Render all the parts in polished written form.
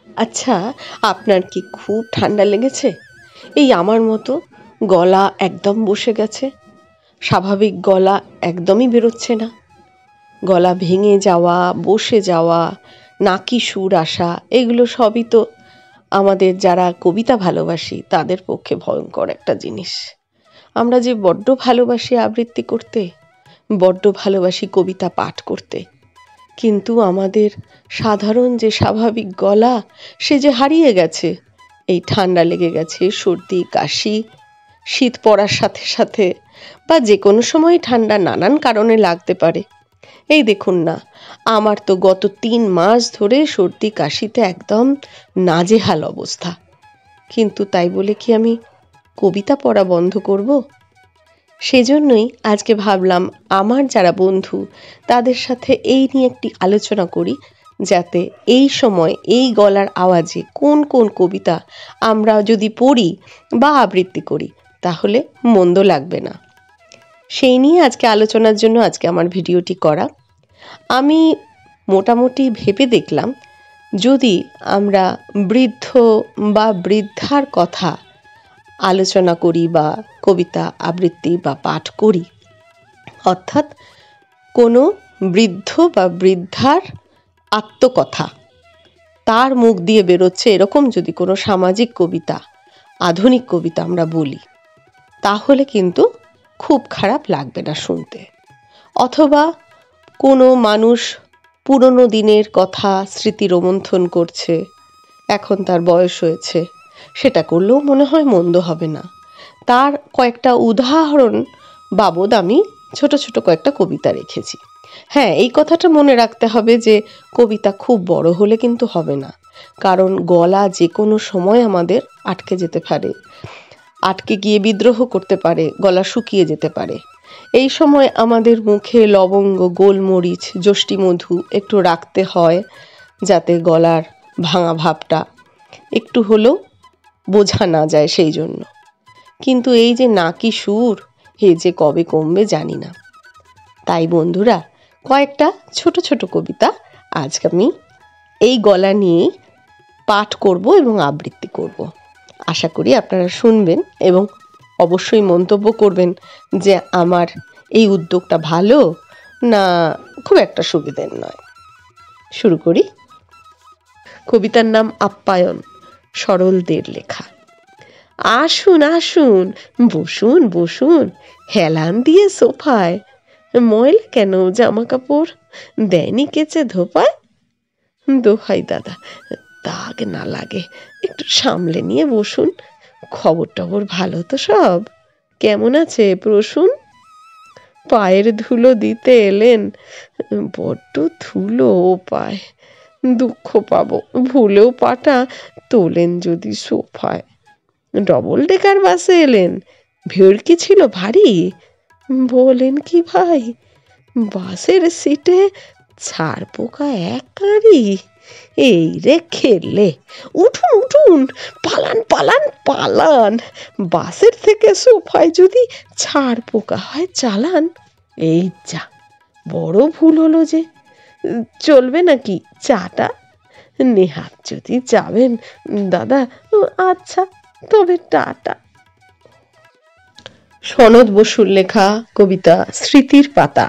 আচ্ছা, আপনার কি খুব ঠান্ডা লেগেছে? এই আমার মতো গলা একদম বসে গেছে, স্বাভাবিক গলা একদমই বেরোচ্ছে না, গলা ভেঙে যাওয়া, বসে যাওয়া, নাকি সুর আসা, এগুলো সবই তো আমাদের যারা কবিতা ভালোবাসি তাদের পক্ষে ভয়ঙ্কর একটা জিনিস। আমরা যে বড্ড ভালোবাসি আবৃত্তি করতে, বড্ড ভালোবাসি কবিতা পাঠ করতে, কিন্তু আমাদের সাধারণ যে স্বাভাবিক গলা সে যে হারিয়ে গেছে। এই ঠান্ডা লেগে গেছে, সর্দি কাশি, শীত পড়ার সাথে সাথে বা যে কোনো সময় ঠান্ডা নানান কারণে লাগতে পারে। এই দেখুন না, আমার তো গত 3 মাস ধরে সর্দি কাশিতে একদম নাজেহাল অবস্থা। কিন্তু তাই বলে কি আমি কবিতা পড়া বন্ধ করব? সেজন্যই আজকে ভাবলাম আমার যারা বন্ধু তাদের সাথে এই নিয়ে একটি আলোচনা করি, যাতে এই সময় এই গলার আওয়াজে কোন কোন কবিতা আমরা যদি পড়ি বা আবৃত্তি করি তাহলে মন্দ লাগবে না। সেই নিয়ে আজকে আলোচনার জন্য আজকে আমার ভিডিওটি করা। আমি মোটামুটি ভেবে দেখলাম, যদি আমরা বৃদ্ধ বা বৃদ্ধার কথা আলোচনা করি বা কবিতা আবৃত্তি বা পাঠ করি, অর্থাৎ কোনো বৃদ্ধ বা বৃদ্ধার আত্মকথা তার মুখ দিয়ে বেরোচ্ছে এরকম যদি কোনো সামাজিক কবিতা, আধুনিক কবিতা আমরা বলি, তাহলে কিন্তু খুব খারাপ লাগবে না শুনতে। অথবা কোনো মানুষ পুরনো দিনের কথা স্মৃতি রোমন্থন করছে, এখন তার বয়স হয়েছে, সেটা করলেও মনে হয় মন্দ হবে না। তার কয়েকটা উদাহরণ বাবদ আমি ছোট ছোট কয়েকটা কবিতা রেখেছি। হ্যাঁ, এই কথাটা মনে রাখতে হবে যে কবিতা খুব বড় হলে কিন্তু হবে না, কারণ গলা যে কোনো সময় আমাদের আটকে যেতে পারে, আটকে গিয়ে বিদ্রোহ করতে পারে, গলা শুকিয়ে যেতে পারে। এই সময় আমাদের মুখে লবঙ্গ, গোলমরিচ, যষ্টিমধু একটু রাখতে হয়, যাতে গলার ভাঙা ভাবটা একটু হলেও বোঝা না যায় সেই জন্য। কিন্তু এই যে নাকি সুর, এ যে কবে কমবে জানি না। তাই বন্ধুরা, কয়েকটা ছোট ছোট কবিতা আজ আমি এই গলা নিয়ে পাঠ করব এবং আবৃত্তি করব। আশা করি আপনারা শুনবেন এবং অবশ্যই মন্তব্য করবেন যে আমার এই উদ্যোগটা ভালো না খুব একটা সুবিধের নয়। শুরু করি। কবিতার নাম আপ্যায়ন, সরলদের লেখা। আসুন আসুন, বসুন বসুন, হেলান দিয়ে সোফায়, ময়লা কেন জামা কাপড়, দেয়নি কেচে ধোপায়। দোহাই দাদা, দাগ না লাগে, একটু সামলে নিয়ে বসুন। খবর টবর ভালো তো সব? কেমন আছে প্রসূন? পায়ের ধুলো দিতে এলেন, বড্ড ধুলো ও পায়, দুঃখ পাবো ভুলেও পাটা তোলেন যদি সোফায়। ডবল ডেকার বাসে এলেন, ভিড় কি ছিল ভারী? বলেন কি ভাই, বাসের সিটে ছাড় পোকা এক কাঁড়ি। এই রে খেললে, উঠুন উঠুন, পালান পালান পালান, বাসের থেকে সোফায় যদি ছাড় পোকা হয় চালান। এই যা, বড় ভুল হলো যে। চলবে নাকি চাটা? নেহাত যদি যাবেন দাদা, আচ্ছা তবে টাটা। সনদ বসুর লেখা কবিতা স্মৃতির পাতা।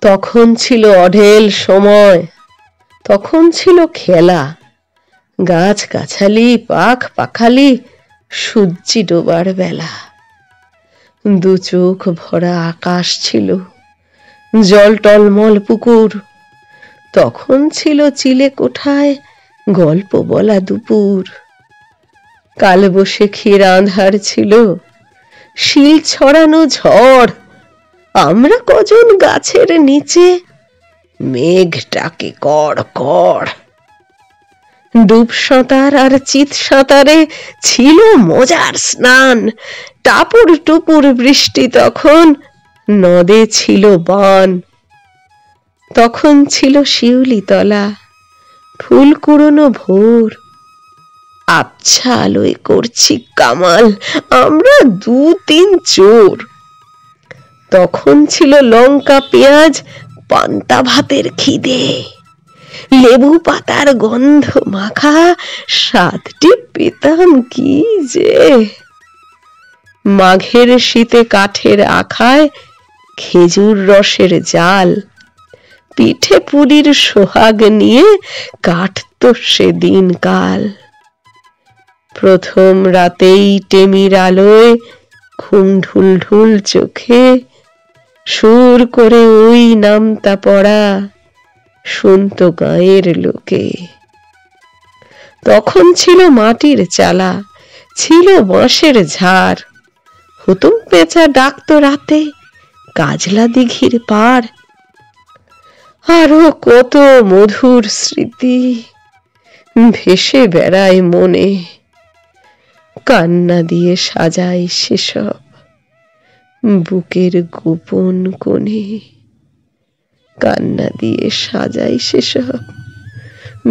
তখন ছিল অঢেল সময়, তখন ছিল খেলা, গাছ গাছালি পাখ পাখালি, সূর্যি ডোবার বেলা। দু চোখ ভরা আকাশ ছিল, জল টলমল পুকুর, তখন ছিল চিলে কোঠায় গল্প বলা দুপুর। কাল বৈশাখীর আঁধার ছিল, শিল ছড়ানো ঝড়, আমরা কজন গাছের নিচে, মেঘ ডাকে কড় কড়। ডুব সাঁতার আর চিত সাঁতারে ছিল মজার স্নান, টাপুর টুপুর বৃষ্টি তখন, নদে ছিল বান। তখন ছিল শিউলি তলা, ফুল কুড়োনো ভোর, আবছা আলোয় করছি কামাল আমরা 2-3 চোর। তখন ছিল লঙ্কা পেঁয়াজ পান্তা ভাতের খিদে, লেবু পাতার গন্ধ মাখা স্বাদটি পেতাম কি যে। মাঘের শীতে কাঠের আখায় খেজুর রসের জাল, পিঠে পুলির সোহাগ নিয়ে কাটত সেদিন কাল। প্রথম রাতেই টেমির আলোয় ঘুম ঢুল ঢুল চোখে সুর করে ওই নামতা পড়া শুনত গাঁয়ের লোকে। তখন ছিল মাটির চালা, ছিল বাঁশের ঝাড়, হুতুম পেঁচা ডাকতো রাতে কাজলা দিঘির পার। আরো কত মধুর স্মৃতি ভেসে বেড়ায় মনে, কান্না দিয়ে সাজাই সেসব বুকের গোপন কোণে। কান্না দিয়ে সাজাই সেসব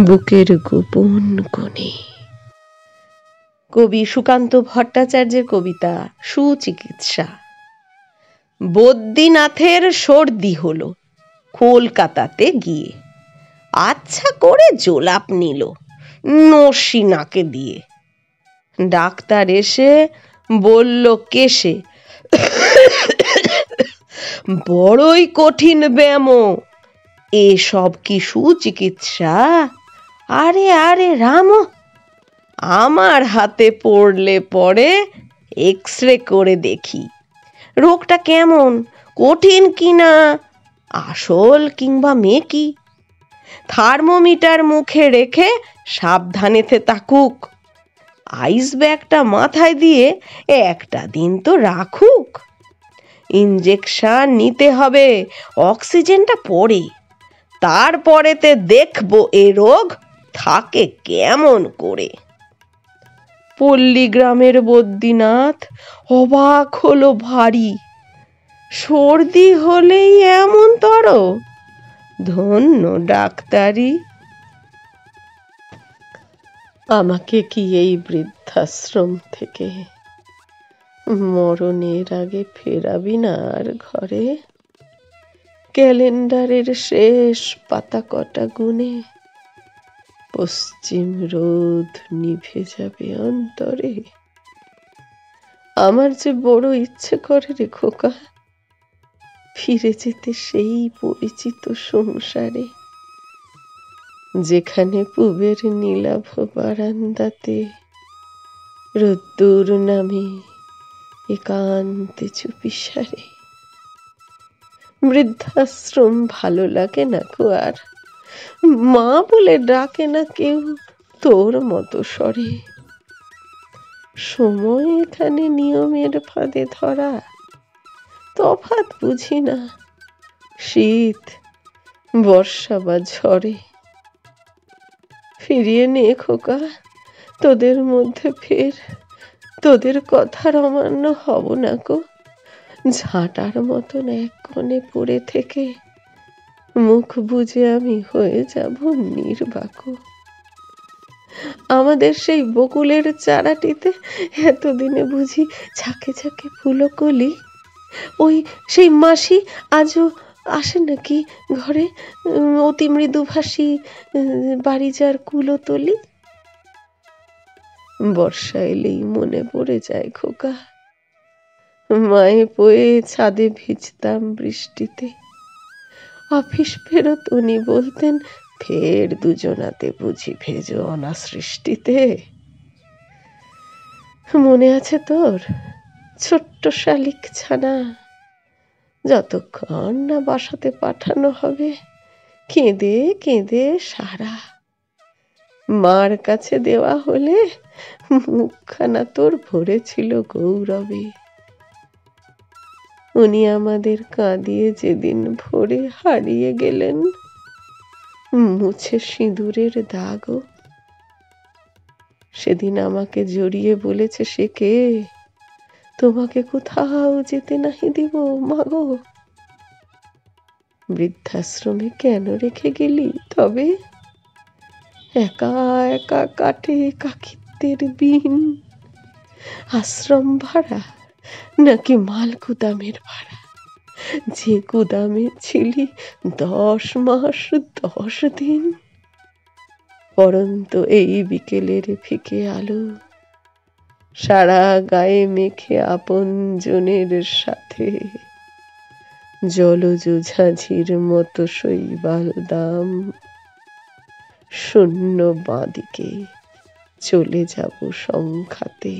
বুকের গোপন কোণে। কবি সুকান্ত ভট্টাচার্যের কবিতা সুচিকিৎসা। বদ্রীনাথের সর্দি হলো কলকাতাতে গিয়ে, আচ্ছা করে জোলাপ নিল নসি নাকে দিয়ে। ডাক্তার এসে বলল কেশে, বড়ই কঠিন ব্যায়াম, এসব কি সুচিকিৎসা? আরে আরে রাম, আমার হাতে পড়লে পরে এক্সরে করে দেখি রোগটা কেমন, কঠিন কিনা, আসল কিংবা মেকি। থার্মোমিটার মুখে রেখে সাবধানেতে তাকুক, আইস ব্যাগটা মাথায় দিয়ে একটা দিন তো রাখুক। ইনজেকশন নিতে হবে অক্সিজেনটা পরে, তারপরেতে দেখবো এ রোগ থাকে কেমন করে। পল্লীগ্রামের বদ্রীনাথ অবাক হলো ভারী, সর্দি হলেই এমন তর, ধন্য ডাক্তারি। আমাকে কি এই বৃদ্ধাশ্রম থেকে মরণের আগে ফেরাবি না আর ঘরে? ক্যালেন্ডারের শেষ পাতা কটা গুনে পশ্চিম রোদ নিভে যাবে অন্তরে। আমার যে বড় ইচ্ছে করে রে খোকা, ফিরে যেতে সেই পরিচিত সংসারে, যেখানে পুবের নীলাভ বারান্দাতে রোদ্দুর নামে একান্তে চুপিসারে। বৃদ্ধাশ্রম ভালো লাগে না কো আর, মা বলে ডাকে না কেউ তোর মতো স্বরে। সময় এখানে নিয়মের ফাঁদে ধরা, তফাৎ বুঝি না শীত বর্ষা বা ঝড়ে। ফিরিয়ে নে খোকা তোদের মধ্যে ফের, তোদের কথার অমান্য হব না কো। ঝাঁটার মতন এক কোণে পড়ে থেকে মুখ বুজে আমি হয়ে যাব নির্বাক। আমাদের সেই বকুলের চারাটিতে এতদিনে বুঝি ঝাঁকে ঝাঁকে ফুলকলি, ওই সেই মাসি আজও আসে নাকি ঘরে, অতি মৃদুভাষী বাড়ি যার কুলতলি। বর্ষা এলেই মনে পড়ে যায় খোকা, মায়ে বয়ে ছাদে ভিজতাম বৃষ্টিতে। অফিস ফেরত উনি বলতেন, ফের দুজনাতে বুঝি ভেজো অনাসৃষ্টিতে। মনে আছে তোর ছোট্ট শালিক ছানা, যতক্ষণ না বাসাতে পাঠানো হবে কেঁদে কেঁদে সারা। মার কাছে দেওয়া হলে মুখখানা তোর ভরেছিল গৌরবে। উনি আমাদের কাঁদিয়ে যেদিন ভোরে হারিয়ে গেলেন, মুছে সিঁদুরের দাগও। সেদিন আমাকে জড়িয়ে বলেছে, সে কে, তোমাকে কোথাও যেতে নাহি দিব মাগো। বৃদ্ধাশ্রমে কেন রেখে গেলি তবে? একা একা কাটে কাকিত্বের বিন, আশ্রম ভাড়া নাকি মাল গুদামের ভাড়া? যে গুদামে ছিলি 10 মাস 10 দিন। পরন্ত এই বিকেলের ফিকে আলো সারা গায়ে মেখে আপনজনের সাথে জলজ ঝাঁঝির মতো শৈবাল দাম শূন্য বাঁদিকে চলে যাব সংখ্যাতে।